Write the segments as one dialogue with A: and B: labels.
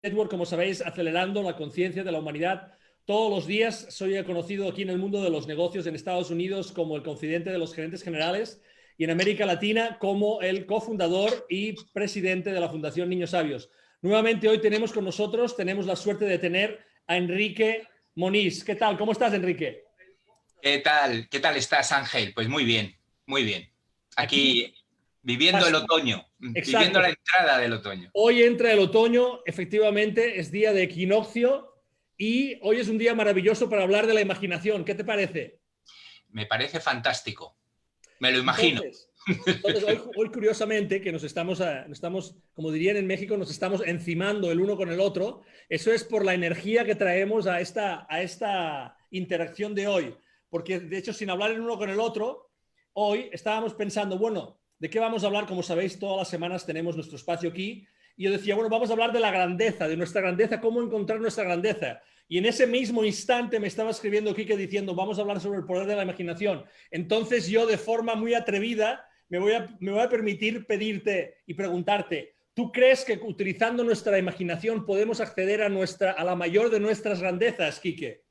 A: Network, como sabéis, acelerando la conciencia de la humanidad todos los días. Soy conocido aquí en el mundo de los negocios en Estados Unidos como el confidente de los gerentes generales y en América Latina como el cofundador y presidente de la Fundación Niños Sabios. Nuevamente hoy tenemos la suerte de tener a Enrique Moniz. ¿Qué tal? ¿Cómo estás, Enrique?
B: ¿Qué tal? ¿Qué tal estás, Ángel? Pues muy bien, muy bien.
A: Aquí,
B: Aquí viviendo el otoño, viviendo
A: exacto.
B: la entrada del otoño.
A: Hoy entra el otoño, efectivamente, es día de equinoccio y hoy es un día maravilloso para hablar de la imaginación. ¿Qué te parece?
B: Me parece fantástico. Me lo imagino.
A: Entonces, entonces hoy curiosamente, que como dirían en México, nos estamos encimando el uno con el otro, eso es por la energía que traemos a esta interacción de hoy. Porque, de hecho, sin hablar el uno con el otro, hoy estábamos pensando, bueno, ¿de qué vamos a hablar? Como sabéis, todas las semanas tenemos nuestro espacio aquí. Y yo decía, bueno, vamos a hablar de la grandeza, de nuestra grandeza, cómo encontrar nuestra grandeza. Y en ese mismo instante me estaba escribiendo Quique diciendo, vamos a hablar sobre el poder de la imaginación. Entonces yo de forma muy atrevida me voy a permitir pedirte y preguntarte, ¿tú crees que utilizando nuestra imaginación podemos acceder a la mayor de nuestras grandezas, Quique?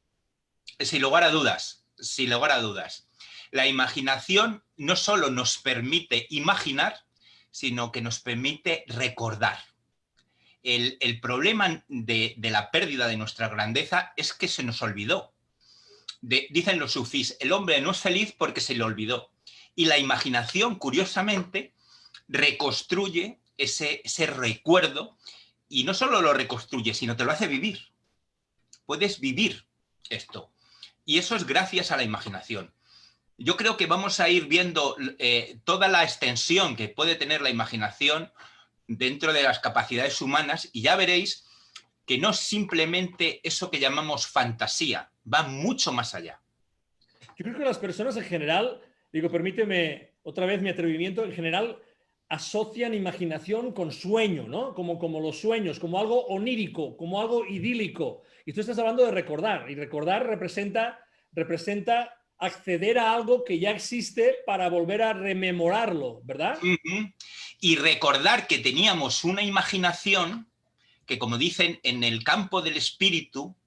B: Sin lugar a dudas, sin lugar a dudas. La imaginación no solo nos permite imaginar, sino que nos permite recordar. El problema de la pérdida de nuestra grandeza es que se nos olvidó. Dicen los sufís, el hombre no es feliz porque se le olvidó. Y la imaginación, curiosamente, reconstruye ese recuerdo y no solo lo reconstruye, sino te lo hace vivir. Puedes vivir esto. Y eso es gracias a la imaginación. Yo creo que vamos a ir viendo toda la extensión que puede tener la imaginación dentro de las capacidades humanas y ya veréis que no es simplemente eso que llamamos fantasía, va mucho más allá.
A: Yo creo que las personas en general, digo, permíteme otra vez mi atrevimiento, en general asocian imaginación con sueño, ¿no? Como los sueños, como algo onírico, como algo idílico. Y tú estás hablando de recordar, y recordar representa acceder a algo que ya existe para volver a rememorarlo, ¿verdad?
B: Uh -huh. Y recordar que teníamos una imaginación que, como dicen, en el campo del espíritu,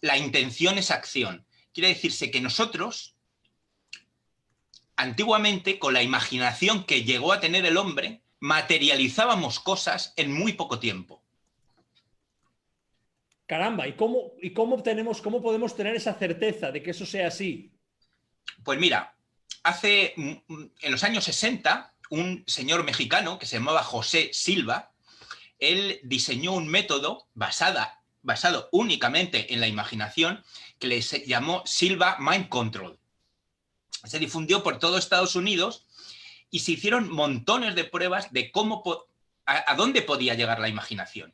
B: la intención es acción. Quiere decirse que nosotros, antiguamente, con la imaginación que llegó a tener el hombre, materializábamos cosas en muy poco tiempo.
A: Caramba, ¿cómo podemos tener esa certeza de que eso sea así?
B: Pues mira, en los años 60, un señor mexicano que se llamaba José Silva, él diseñó un método basado únicamente en la imaginación que le llamó Silva Mind Control. Se difundió por todo Estados Unidos y se hicieron montones de pruebas de a dónde podía llegar la imaginación.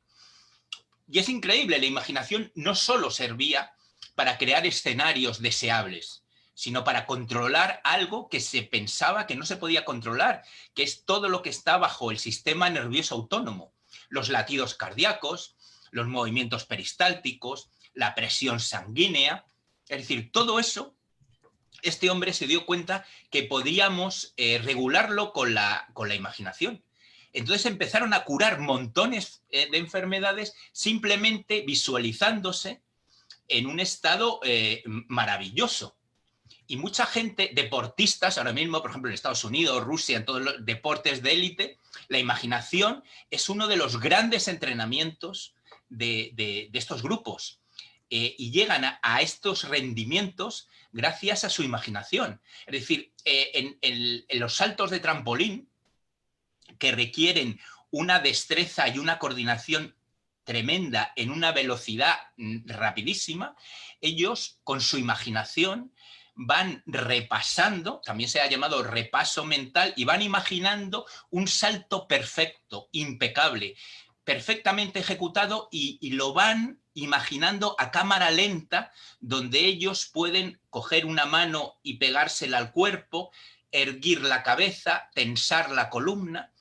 B: Y es increíble, la imaginación no solo servía para crear escenarios deseables, sino para controlar algo que se pensaba que no se podía controlar, que es todo lo que está bajo el sistema nervioso autónomo. Los latidos cardíacos, los movimientos peristálticos, la presión sanguínea. Es decir, todo eso, este hombre se dio cuenta que podíamos regularlo con la imaginación. Entonces empezaron a curar montones de enfermedades simplemente visualizándose en un estado maravilloso. Y mucha gente, deportistas, ahora mismo, por ejemplo, en Estados Unidos, Rusia, en todos los deportes de élite, la imaginación es uno de los grandes entrenamientos de estos grupos. Y llegan a estos rendimientos gracias a su imaginación. Es decir, en los saltos de trampolín, que requieren una destreza y una coordinación tremenda en una velocidad rapidísima, ellos con su imaginación van repasando, también se ha llamado repaso mental, y van imaginando un salto perfecto, impecable, perfectamente ejecutado y lo van imaginando a cámara lenta, donde ellos pueden coger una mano y pegársela al cuerpo, erguir la cabeza, tensar la columna,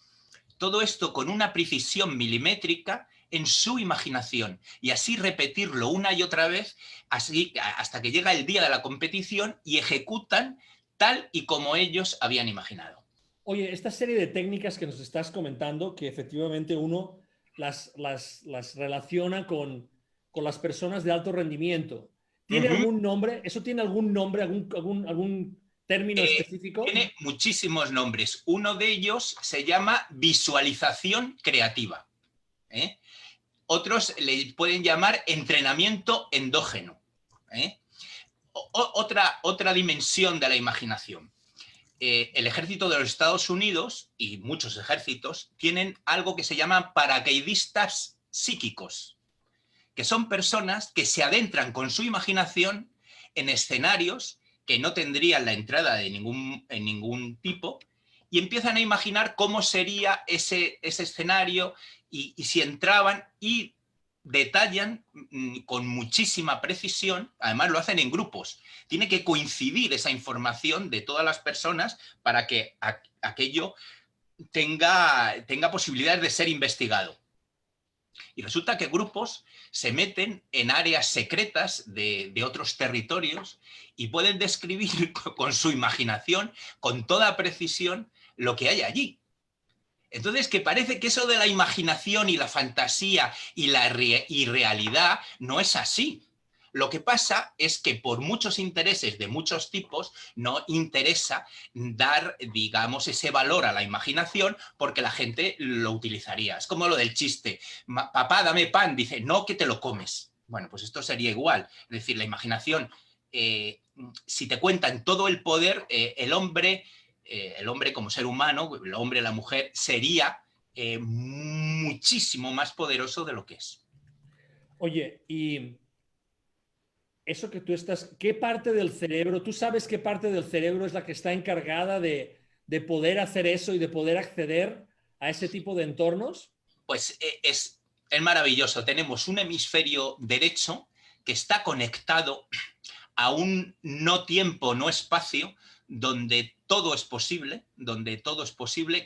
B: todo esto con una precisión milimétrica en su imaginación y así repetirlo una y otra vez así, hasta que llega el día de la competición y ejecutan tal y como ellos habían imaginado.
A: Oye, esta serie de técnicas que nos estás comentando, que efectivamente uno las relaciona con las personas de alto rendimiento. ¿Tiene
B: Ujú.
A: algún nombre? ¿Eso tiene algún nombre, algún término específico?
B: Tiene muchísimos nombres. Uno de ellos se llama visualización creativa, ¿eh? Otros le pueden llamar entrenamiento endógeno, ¿eh? Otra dimensión de la imaginación. El ejército de los Estados Unidos y muchos ejércitos tienen algo que se llaman paracaidistas psíquicos, que son personas que se adentran con su imaginación en escenarios que no tendrían la entrada de ningún tipo y empiezan a imaginar cómo sería ese escenario y si entraban y detallan con muchísima precisión, además lo hacen en grupos, tiene que coincidir esa información de todas las personas para que aquello tenga posibilidades de ser investigado. Y resulta que grupos se meten en áreas secretas de otros territorios y pueden describir con su imaginación, con toda precisión, lo que hay allí. Entonces, que parece que eso de la imaginación y la fantasía y la irrealidad no es así. Lo que pasa es que por muchos intereses de muchos tipos no interesa dar, digamos, ese valor a la imaginación porque la gente lo utilizaría. Es como lo del chiste. Papá, dame pan. Dice, no, que te lo comes. Bueno, pues esto sería igual. Es decir, la imaginación, si te cuentan todo el poder, el hombre como ser humano, el hombre, la mujer, sería muchísimo más poderoso de lo que es.
A: Oye, y eso que tú estás, ¿qué parte del cerebro, tú sabes qué parte del cerebro es la que está encargada de poder hacer eso y de poder acceder a ese tipo de entornos?
B: Pues es maravilloso. Tenemos un hemisferio derecho que está conectado a un no tiempo, no espacio, donde todo es posible,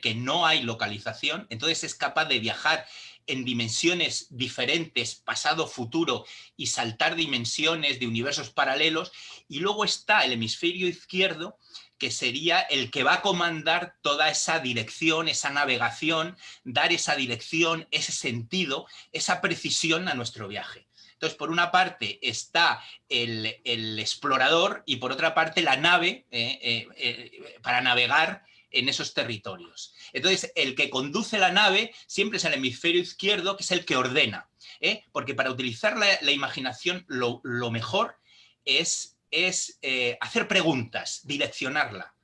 B: que no hay localización, entonces es capaz de viajar en dimensiones diferentes, pasado, futuro, y saltar dimensiones de universos paralelos, y luego está el hemisferio izquierdo, que sería el que va a comandar toda esa dirección, esa navegación, dar esa dirección, ese sentido, esa precisión a nuestro viaje. Entonces, por una parte está el explorador y por otra parte la nave para navegar en esos territorios. Entonces, el que conduce la nave siempre es el hemisferio izquierdo, que es el que ordena, porque para utilizar la imaginación lo mejor es hacer preguntas, direccionarla.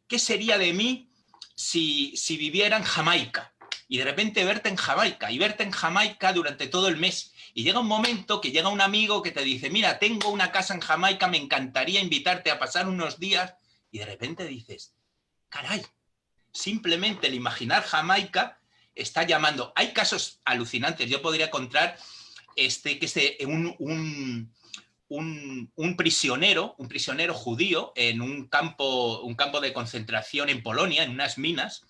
B: ¿Qué sería de mí si viviera en Jamaica? Y de repente verte en Jamaica, y verte en Jamaica durante todo el mes. Y llega un momento que llega un amigo que te dice, mira, tengo una casa en Jamaica, me encantaría invitarte a pasar unos días. Y de repente dices, caray, simplemente el imaginar Jamaica está llamando. Hay casos alucinantes. Yo podría contar un prisionero judío en un campo de concentración en Polonia, en unas minas.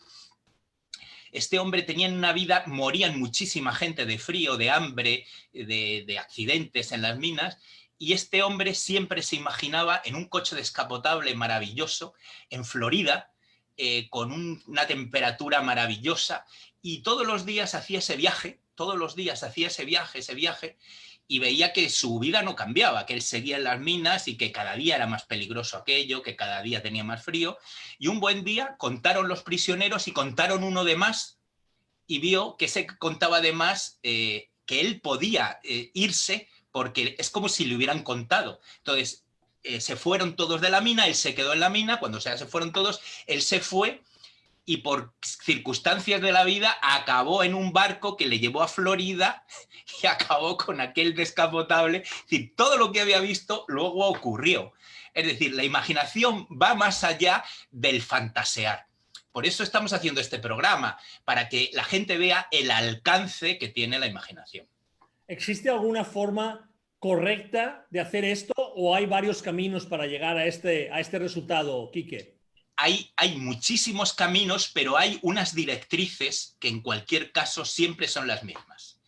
B: Este hombre tenía una vida, morían muchísima gente de frío, de hambre, de accidentes en las minas, y este hombre siempre se imaginaba en un coche descapotable maravilloso, en Florida, con una temperatura maravillosa, y todos los días hacía ese viaje, ese viaje, y veía que su vida no cambiaba, que él seguía en las minas y que cada día era más peligroso aquello, que cada día tenía más frío. Y un buen día contaron los prisioneros y contaron uno de más y vio que se contaba de más, que él podía irse porque es como si le hubieran contado. Entonces, se fueron todos de la mina, él se quedó en la mina, cuando se fueron todos, él se fue y por circunstancias de la vida acabó en un barco que le llevó a Florida y acabó con aquel descapotable. Es decir, todo lo que había visto luego ocurrió. Es decir, la imaginación va más allá del fantasear. Por eso estamos haciendo este programa, para que la gente vea el alcance que tiene la imaginación.
A: ¿Existe alguna forma correcta de hacer esto o hay varios caminos para llegar a este resultado, Quique?
B: Hay muchísimos caminos, pero hay unas directrices que en cualquier caso siempre son las mismas.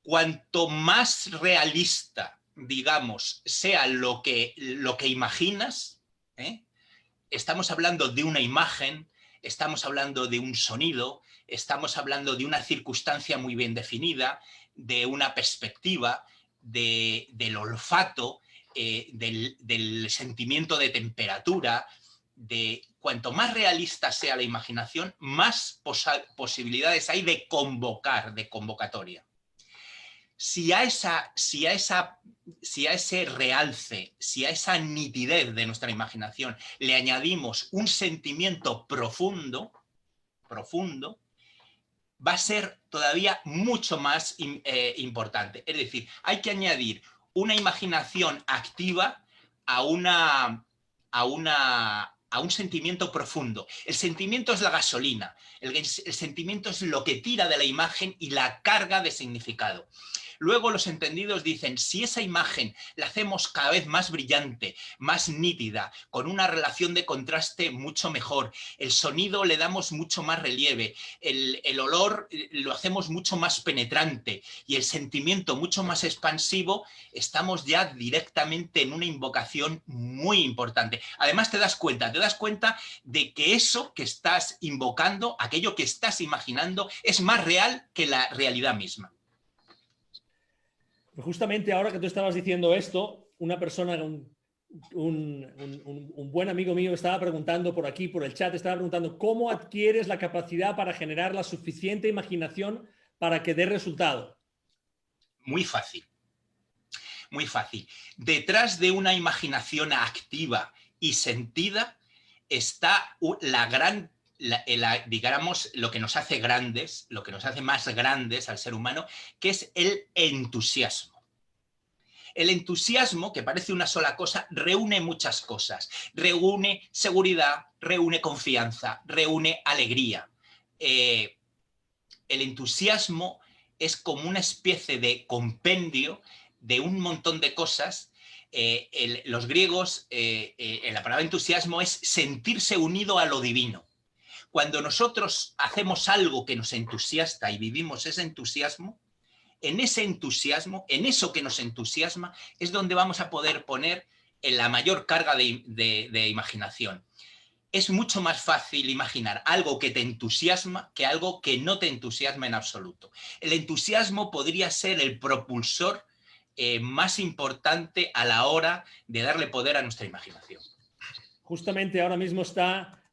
B: Cuanto más realista, digamos, sea lo que imaginas, estamos hablando de una imagen, estamos hablando de un sonido, estamos hablando de una circunstancia muy bien definida, de una perspectiva, del olfato, del sentimiento de temperatura, de cuanto más realista sea la imaginación, más posibilidades hay de convocar, de convocatoria. Si a ese realce, si a esa nitidez de nuestra imaginación le añadimos un sentimiento profundo, va a ser todavía mucho más importante. Es decir, hay que añadir una imaginación activa a un sentimiento profundo. El sentimiento es la gasolina, el sentimiento es lo que tira de la imagen y la carga de significado. Luego los entendidos dicen, si esa imagen la hacemos cada vez más brillante, más nítida, con una relación de contraste mucho mejor, el sonido le damos mucho más relieve, el olor lo hacemos mucho más penetrante y el sentimiento mucho más expansivo, estamos ya directamente en una invocación muy importante. Además te das cuenta de que eso que estás invocando, aquello que estás imaginando, es más real que la realidad misma.
A: Justamente ahora que tú estabas diciendo esto, una persona, un buen amigo mío estaba preguntando por aquí, por el chat, estaba preguntando cómo adquieres la capacidad para generar la suficiente imaginación para que dé resultado.
B: Muy fácil, muy fácil. Detrás de una imaginación activa y sentida está digamos, lo que nos hace grandes, lo que nos hace más grandes al ser humano, que es el entusiasmo. El entusiasmo, que parece una sola cosa, reúne muchas cosas. Reúne seguridad, reúne confianza, reúne alegría. El entusiasmo es como una especie de compendio de un montón de cosas. Los griegos, la palabra entusiasmo es sentirse unido a lo divino. Cuando nosotros hacemos algo que nos entusiasta y vivimos ese entusiasmo, en eso que nos entusiasma, es donde vamos a poder poner la mayor carga de imaginación. Es mucho más fácil imaginar algo que te entusiasma que algo que no te entusiasma en absoluto. El entusiasmo podría ser el propulsor más importante a la hora de darle poder a nuestra imaginación.
A: Justamente ahora mismo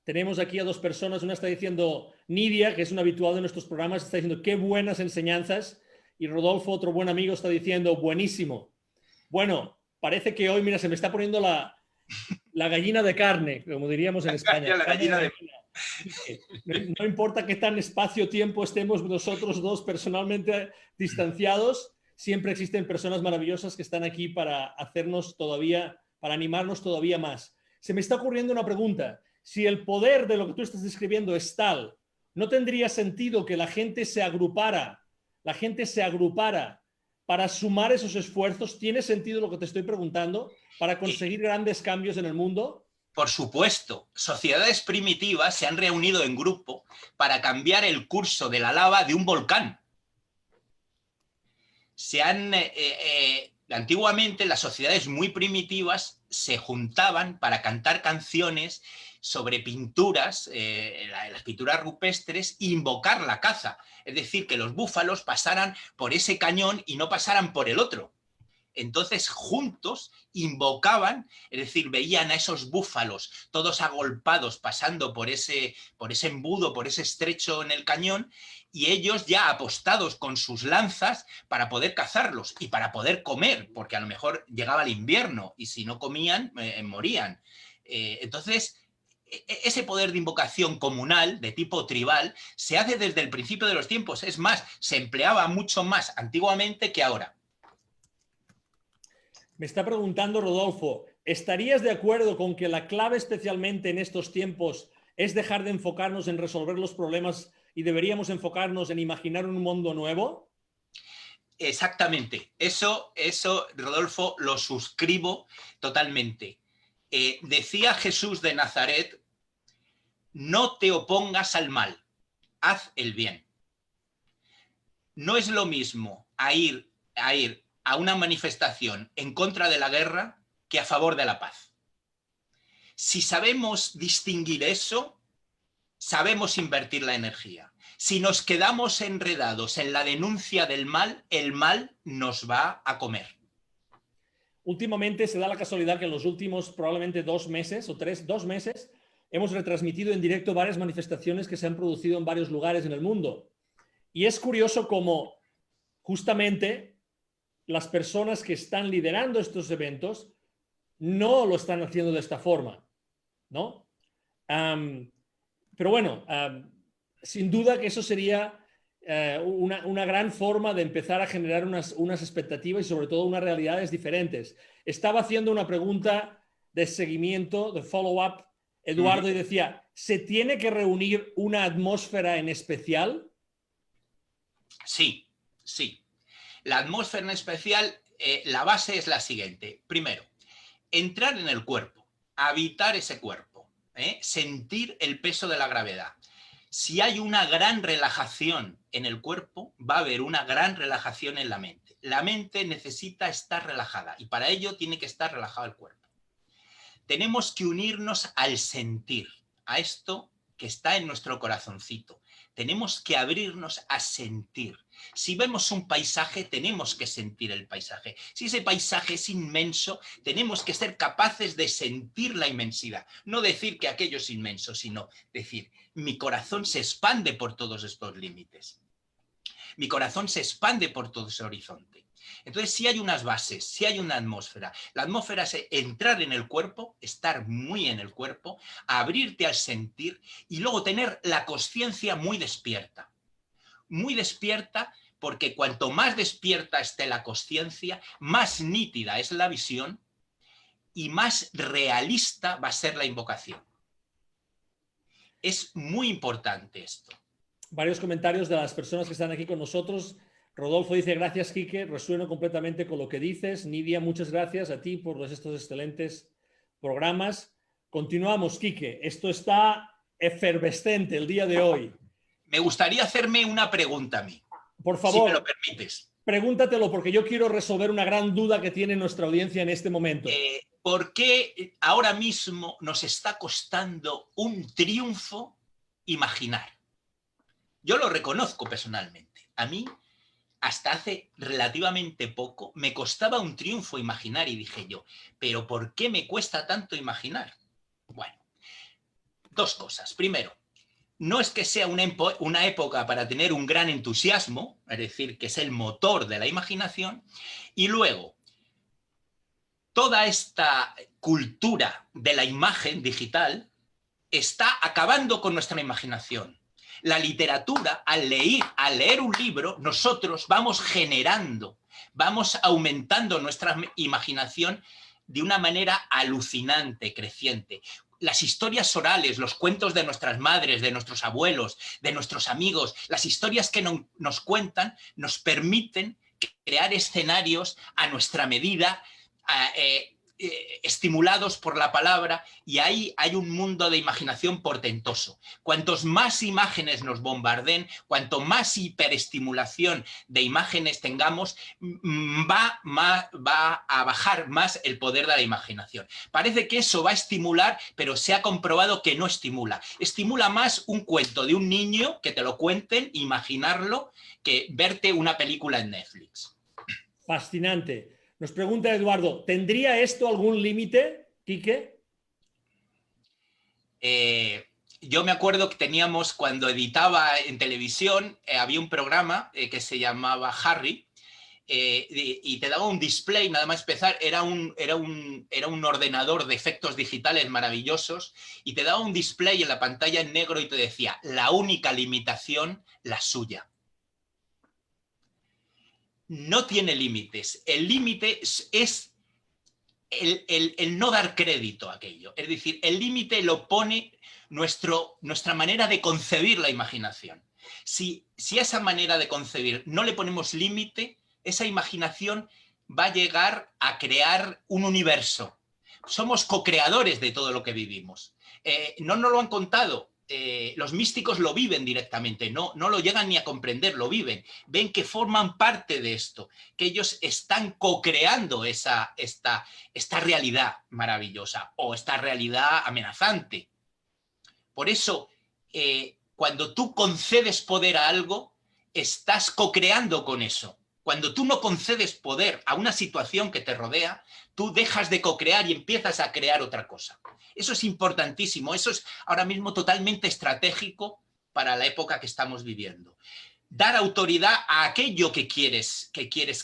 A: tenemos aquí a dos personas, una está diciendo Nidia, que es un habitual de nuestros programas, está diciendo qué buenas enseñanzas, y Rodolfo, otro buen amigo, está diciendo buenísimo. Bueno, parece que hoy, mira, se me está poniendo la gallina de carne, como diríamos en España.
B: La gallina de...
A: No importa qué tan espacio-tiempo estemos nosotros dos personalmente distanciados, siempre existen personas maravillosas que están aquí para para animarnos todavía más. Se me está ocurriendo una pregunta. Si el poder de lo que tú estás describiendo es tal, ¿no tendría sentido que la gente se agrupara para sumar esos esfuerzos? ¿Tiene sentido lo que te estoy preguntando para conseguir grandes cambios en el mundo?
B: Por supuesto, sociedades primitivas se han reunido en grupo para cambiar el curso de la lava de un volcán. Antiguamente las sociedades muy primitivas se juntaban para cantar canciones sobre pinturas, las pinturas rupestres, e invocar la caza. Es decir, que los búfalos pasaran por ese cañón y no pasaran por el otro. Entonces, juntos invocaban, es decir, veían a esos búfalos todos agolpados pasando por ese embudo, por ese estrecho en el cañón, y ellos ya apostados con sus lanzas para poder cazarlos y para poder comer, porque a lo mejor llegaba el invierno y si no comían, morían. Entonces, ese poder de invocación comunal, de tipo tribal, se hace desde el principio de los tiempos. Es más, se empleaba mucho más antiguamente que ahora.
A: Me está preguntando Rodolfo, ¿estarías de acuerdo con que la clave especialmente en estos tiempos es dejar de enfocarnos en resolver los problemas y deberíamos enfocarnos en imaginar un mundo nuevo?
B: Exactamente. Eso, Rodolfo, lo suscribo totalmente. Decía Jesús de Nazaret, no te opongas al mal, haz el bien. No es lo mismo ir a una manifestación en contra de la guerra que a favor de la paz. Si sabemos distinguir eso, sabemos invertir la energía. Si nos quedamos enredados en la denuncia del mal, el mal nos va a comer.
A: Últimamente se da la casualidad que en los últimos probablemente 2 meses o 2 meses hemos retransmitido en directo varias manifestaciones que se han producido en varios lugares en el mundo. Y es curioso cómo justamente las personas que están liderando estos eventos no lo están haciendo de esta forma, ¿no? Pero bueno, sin duda que eso sería una gran forma de empezar a generar unas expectativas y sobre todo unas realidades diferentes. Estaba haciendo una pregunta de seguimiento, de follow-up, Eduardo, y decía, ¿se tiene que reunir una atmósfera en especial?
B: Sí, sí. La atmósfera en especial, la base es la siguiente. Primero, entrar en el cuerpo, habitar ese cuerpo, sentir el peso de la gravedad. Si hay una gran relajación en el cuerpo, va a haber una gran relajación en la mente. La mente necesita estar relajada y para ello tiene que estar relajado el cuerpo. Tenemos que unirnos al sentir, a esto que está en nuestro corazoncito. Tenemos que abrirnos a sentir. Si vemos un paisaje, tenemos que sentir el paisaje. Si ese paisaje es inmenso, tenemos que ser capaces de sentir la inmensidad. No decir que aquello es inmenso, sino decir, mi corazón se expande por todos estos límites. Mi corazón se expande por todo ese horizonte. Entonces, si hay unas bases, si hay una atmósfera. La atmósfera es entrar en el cuerpo, estar muy en el cuerpo, abrirte al sentir y luego tener la conciencia muy despierta. Muy despierta porque cuanto más despierta esté la conciencia, más nítida es la visión y más realista va a ser la invocación. Es muy importante esto.
A: Varios comentarios de las personas que están aquí con nosotros. Rodolfo dice, gracias, Quique, resueno completamente con lo que dices. Nidia, muchas gracias a ti por estos excelentes programas. Continuamos, Quique. Esto está efervescente el día de hoy.
B: Me gustaría hacerme una pregunta a mí.
A: Por favor,
B: si me lo permites.
A: Pregúntatelo porque yo quiero resolver una gran duda que tiene nuestra audiencia en este momento.
B: ¿Por qué ahora mismo nos está costando un triunfo imaginar? Yo lo reconozco personalmente. A mí, hasta hace relativamente poco, me costaba un triunfo imaginar y dije yo, ¿pero por qué me cuesta tanto imaginar? Bueno, dos cosas. Primero, no es que sea una época para tener un gran entusiasmo, es decir, que es el motor de la imaginación, y luego, toda esta cultura de la imagen digital está acabando con nuestra imaginación. La literatura, al leer un libro, nosotros vamos generando, vamos aumentando nuestra imaginación de una manera alucinante, creciente. Las historias orales, los cuentos de nuestras madres, de nuestros abuelos, de nuestros amigos, las historias que nos cuentan nos permiten crear escenarios a nuestra medida, estimulados por la palabra, y ahí hay un mundo de imaginación portentoso. Cuantos más imágenes nos bombarden, cuanto más hiperestimulación de imágenes tengamos, va a bajar más el poder de la imaginación. Parece que eso va a estimular, pero se ha comprobado que no estimula. Estimula más un cuento de un niño, que te lo cuenten, imaginarlo, que verte una película en Netflix.
A: Fascinante. Nos pregunta Eduardo, ¿tendría esto algún límite, Quique?
B: Yo me acuerdo que teníamos, cuando editaba en televisión, había un programa que se llamaba Harry, y te daba un display, nada más empezar, era un ordenador de efectos digitales maravillosos, y te daba un display en la pantalla en negro y te decía, la única limitación, la suya. No tiene límites. El límite es el no dar crédito a aquello. Es decir, el límite lo pone nuestra manera de concebir la imaginación. Si a esa manera de concebir no le ponemos límite, esa imaginación va a llegar a crear un universo. Somos co-creadores de todo lo que vivimos. No nos lo han contado. Los místicos lo viven directamente, no lo llegan ni a comprender, lo viven. Ven que forman parte de esto, que ellos están co-creando esta realidad maravillosa o esta realidad amenazante. Por eso, cuando tú concedes poder a algo, estás co-creando con eso. Cuando tú no concedes poder a una situación que te rodea, tú dejas de co-crear y empiezas a crear otra cosa. Eso es importantísimo, eso es ahora mismo totalmente estratégico para la época que estamos viviendo. Dar autoridad a aquello que quieres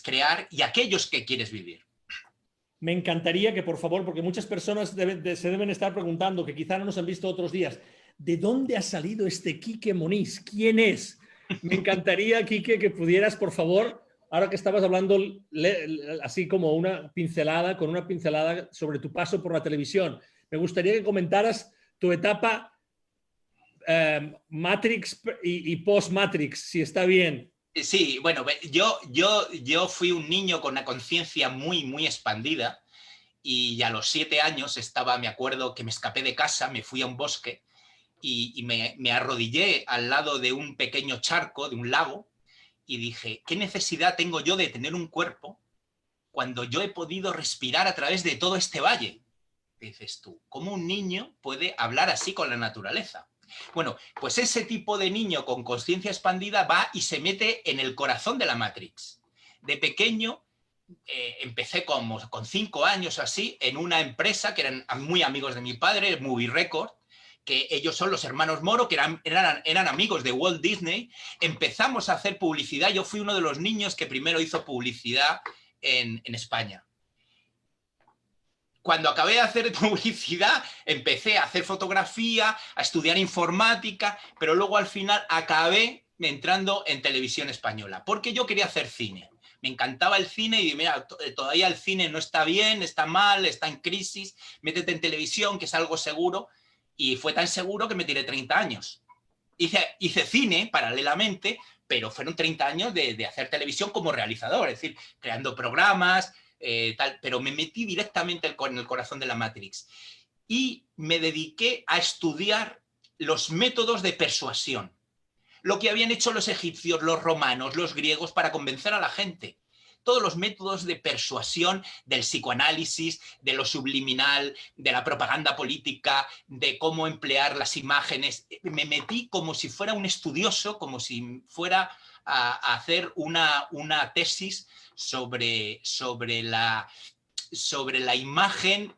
B: crear y a aquellos que quieres vivir.
A: Me encantaría que, por favor, porque muchas personas se deben estar preguntando, que quizá no nos han visto otros días, ¿de dónde ha salido este Quique Moniz? ¿Quién es? Me encantaría, Quique, que pudieras, por favor, ahora que estabas hablando así como con una pincelada sobre tu paso por la televisión, me gustaría que comentaras tu etapa Matrix y post-Matrix, si está bien.
B: Sí, bueno, yo fui un niño con una conciencia muy expandida y a los 7 años me acuerdo que me escapé de casa, me fui a un bosque y me arrodillé al lado de un pequeño charco, de un lago, y dije, ¿qué necesidad tengo yo de tener un cuerpo cuando yo he podido respirar a través de todo este valle? Dices tú, ¿cómo un niño puede hablar así con la naturaleza? Bueno, pues ese tipo de niño con conciencia expandida va y se mete en el corazón de la Matrix. De pequeño empecé con 5 años así en una empresa que eran muy amigos de mi padre, Movie Record, que ellos son los hermanos Moro, que eran amigos de Walt Disney. Empezamos a hacer publicidad. Yo fui uno de los niños que primero hizo publicidad en España. Cuando acabé de hacer publicidad, empecé a hacer fotografía, a estudiar informática, pero luego al final acabé entrando en televisión española, porque yo quería hacer cine. Me encantaba el cine y mira, todavía el cine no está bien, está mal, está en crisis, métete en televisión, que es algo seguro, y fue tan seguro que me tiré 30 años. Hice cine paralelamente, pero fueron 30 años de hacer televisión como realizador, es decir, creando programas, pero me metí directamente en el corazón de la Matrix y me dediqué a estudiar los métodos de persuasión, lo que habían hecho los egipcios, los romanos, los griegos para convencer a la gente. Todos los métodos de persuasión del psicoanálisis, de lo subliminal, de la propaganda política, de cómo emplear las imágenes. Me metí como si fuera un estudioso, como si fuera a hacer una tesis sobre la imagen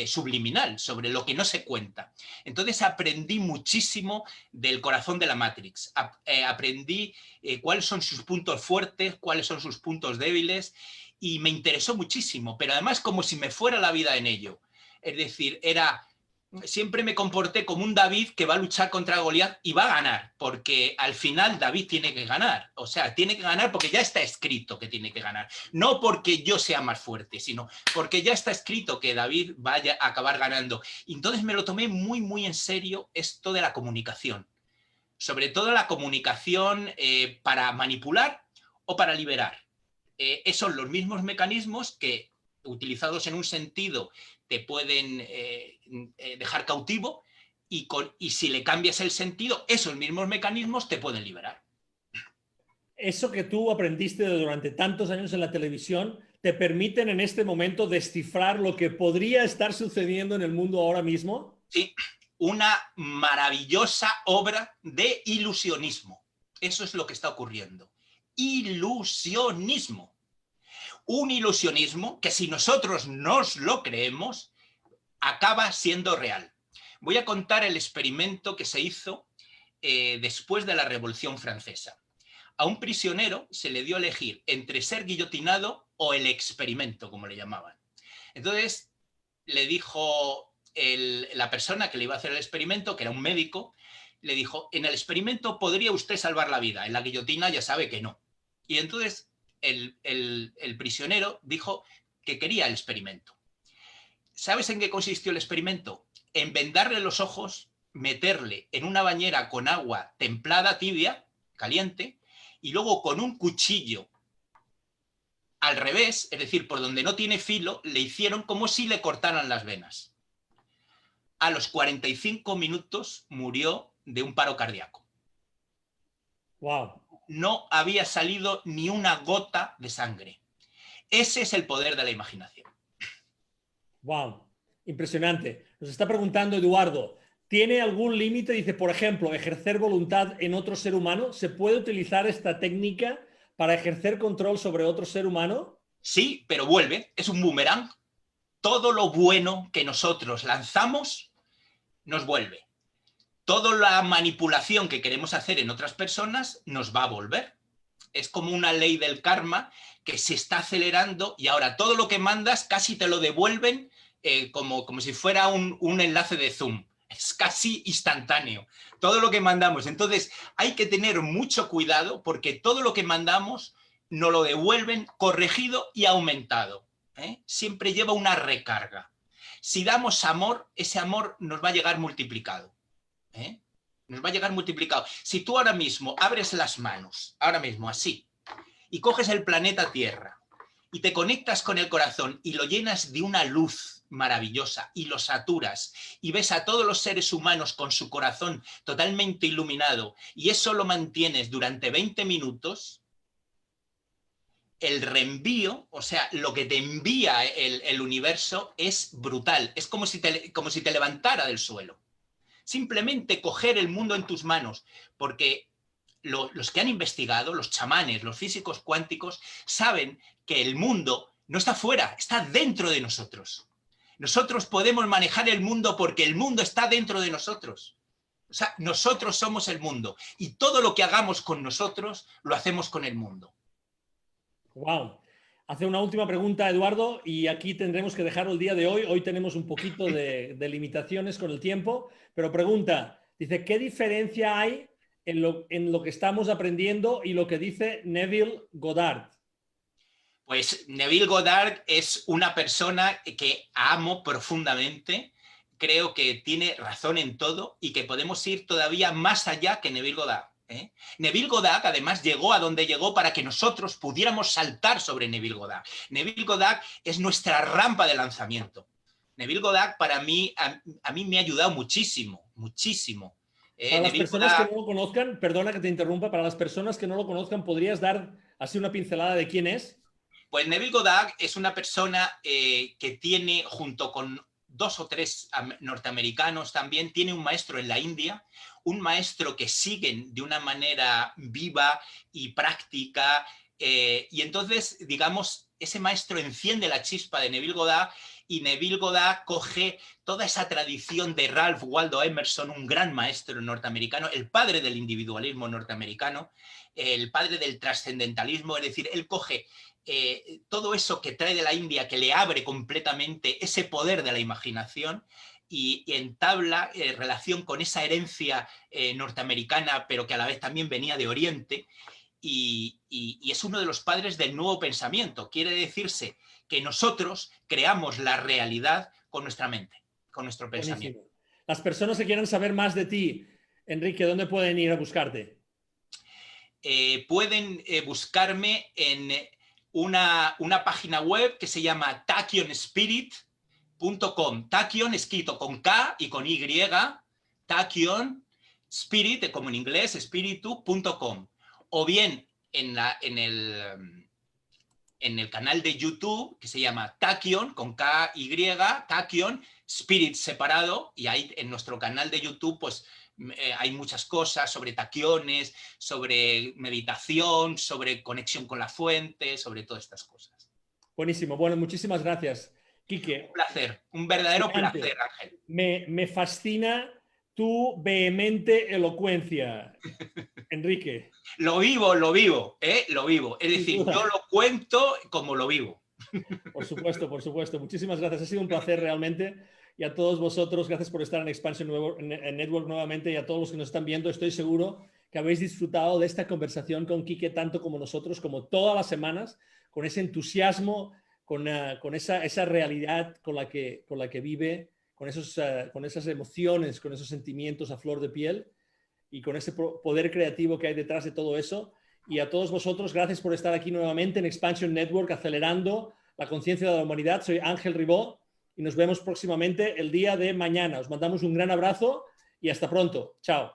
B: subliminal, sobre lo que no se cuenta. Entonces aprendí muchísimo del corazón de la Matrix. Aprendí cuáles son sus puntos fuertes, cuáles son sus puntos débiles, y me interesó muchísimo, pero además como si me fuera la vida en ello. Es decir, siempre me comporté como un David que va a luchar contra Goliat y va a ganar, porque al final David tiene que ganar. O sea, tiene que ganar porque ya está escrito que tiene que ganar. No porque yo sea más fuerte, sino porque ya está escrito que David vaya a acabar ganando. Y entonces me lo tomé muy en serio esto de la comunicación. Sobre todo la comunicación para manipular o para liberar. Esos son los mismos mecanismos que, utilizados en un sentido, te pueden dejar cautivo y si le cambias el sentido, esos mismos mecanismos te pueden liberar.
A: Eso que tú aprendiste durante tantos años en la televisión te permiten en este momento descifrar lo que podría estar sucediendo en el mundo ahora mismo.
B: Sí, una maravillosa obra de ilusionismo. Eso es lo que está ocurriendo. Ilusionismo. Un ilusionismo que si nosotros nos lo creemos, acaba siendo real. Voy a contar el experimento que se hizo después de la Revolución Francesa. A un prisionero se le dio a elegir entre ser guillotinado o el experimento, como le llamaban. Entonces le dijo la persona que le iba a hacer el experimento, que era un médico, le dijo, en el experimento podría usted salvar la vida, en la guillotina ya sabe que no. Y entonces el prisionero dijo que quería el experimento. ¿Sabes en qué consistió el experimento? En vendarle los ojos, meterle en una bañera con agua templada, tibia, caliente, y luego con un cuchillo al revés, es decir, por donde no tiene filo, le hicieron como si le cortaran las venas. A los 45 minutos murió de un paro cardíaco.
A: Wow.
B: No había salido ni una gota de sangre. Ese es el poder de la imaginación.
A: Wow, impresionante. Nos está preguntando Eduardo, ¿Tiene algún límite? Dice, por ejemplo, ejercer voluntad en otro ser humano. ¿Se puede utilizar esta técnica para ejercer control sobre otro ser humano?
B: Sí, pero vuelve, es un boomerang. Todo lo bueno que nosotros lanzamos nos vuelve. Toda la manipulación que queremos hacer en otras personas nos va a volver. Es como una ley del karma que se está acelerando y ahora todo lo que mandas casi te lo devuelven como si fuera un enlace de Zoom. Es casi instantáneo. Todo lo que mandamos. Entonces hay que tener mucho cuidado porque todo lo que mandamos nos lo devuelven corregido y aumentado. Siempre lleva una recarga. Si damos amor, ese amor nos va a llegar multiplicado. Nos va a llegar multiplicado. Si tú ahora mismo abres las manos, ahora mismo así, y coges el planeta Tierra y te conectas con el corazón y lo llenas de una luz maravillosa y lo saturas y ves a todos los seres humanos con su corazón totalmente iluminado y eso lo mantienes durante 20 minutos, el reenvío, o sea, lo que te envía el universo es brutal. Es como si te levantara del suelo. Simplemente coger el mundo en tus manos, porque los que han investigado, los chamanes, los físicos cuánticos, saben que el mundo no está fuera, está dentro de nosotros. Nosotros podemos manejar el mundo porque el mundo está dentro de nosotros. O sea, nosotros somos el mundo y todo lo que hagamos con nosotros lo hacemos con el mundo.
A: Wow. Hace una última pregunta, Eduardo, y aquí tendremos que dejarlo el día de hoy. Hoy tenemos un poquito de limitaciones con el tiempo, pero pregunta, dice, ¿qué diferencia hay en lo que estamos aprendiendo y lo que dice Neville Goddard?
B: Pues Neville Goddard es una persona que amo profundamente, creo que tiene razón en todo y que podemos ir todavía más allá que Neville Goddard. Neville Goddard además llegó a donde llegó para que nosotros pudiéramos saltar sobre Neville Goddard. Neville Goddard es nuestra rampa de lanzamiento. Neville Goddard para mí, a mí me ha ayudado muchísimo, muchísimo.
A: Para las
B: Neville
A: personas que
B: Goddard,
A: no lo conozcan, perdona que te interrumpa, para las personas que no lo conozcan, ¿podrías dar así una pincelada de quién es?
B: pues Neville Goddard es una persona que tiene, junto con 2 o 3 norteamericanos también, tiene un maestro en la India, un maestro que siguen de una manera viva y práctica, y entonces, digamos, ese maestro enciende la chispa de Neville Goddard y Neville Goddard coge toda esa tradición de Ralph Waldo Emerson, un gran maestro norteamericano, el padre del individualismo norteamericano, el padre del trascendentalismo, es decir, él coge todo eso que trae de la India, que le abre completamente ese poder de la imaginación y entabla relación con esa herencia norteamericana, pero que a la vez también venía de Oriente, y es uno de los padres del nuevo pensamiento. Quiere decirse que nosotros creamos la realidad con nuestra mente, con nuestro pensamiento.
A: Buenísimo. Las personas que quieran saber más de ti, Enrique, ¿dónde pueden ir a buscarte?
B: Pueden buscarme en una página web que se llama tachionspirit.com. Tachyon escrito con K y con Y, Tachyon Spirit, como en inglés, espíritu.com. O bien en el canal de YouTube que se llama Tachyon, con K-Y, Tachyon Spirit separado, y ahí en nuestro canal de YouTube pues hay muchas cosas sobre taquiones, sobre meditación, sobre conexión con la fuente, sobre todas estas cosas.
A: Buenísimo. Bueno, muchísimas gracias, Quique.
B: Un placer, un verdadero placer, Ángel.
A: Me fascina tu vehemente elocuencia, Enrique.
B: Lo vivo, lo vivo. Es decir, yo lo cuento como lo vivo.
A: Por supuesto, por supuesto. Muchísimas gracias. Ha sido un placer realmente. Y a todos vosotros, gracias por estar en Expansion Network nuevamente, y a todos los que nos están viendo. Estoy seguro que habéis disfrutado de esta conversación con Quique tanto como nosotros, como todas las semanas, con ese entusiasmo, con esa realidad con la que vive, con esas emociones, con esos sentimientos a flor de piel y con ese poder creativo que hay detrás de todo eso. Y a todos vosotros, gracias por estar aquí nuevamente en Expansion Network, acelerando la conciencia de la humanidad. Soy Ángel Ribó y nos vemos próximamente el día de mañana. Os mandamos un gran abrazo y hasta pronto. Chao.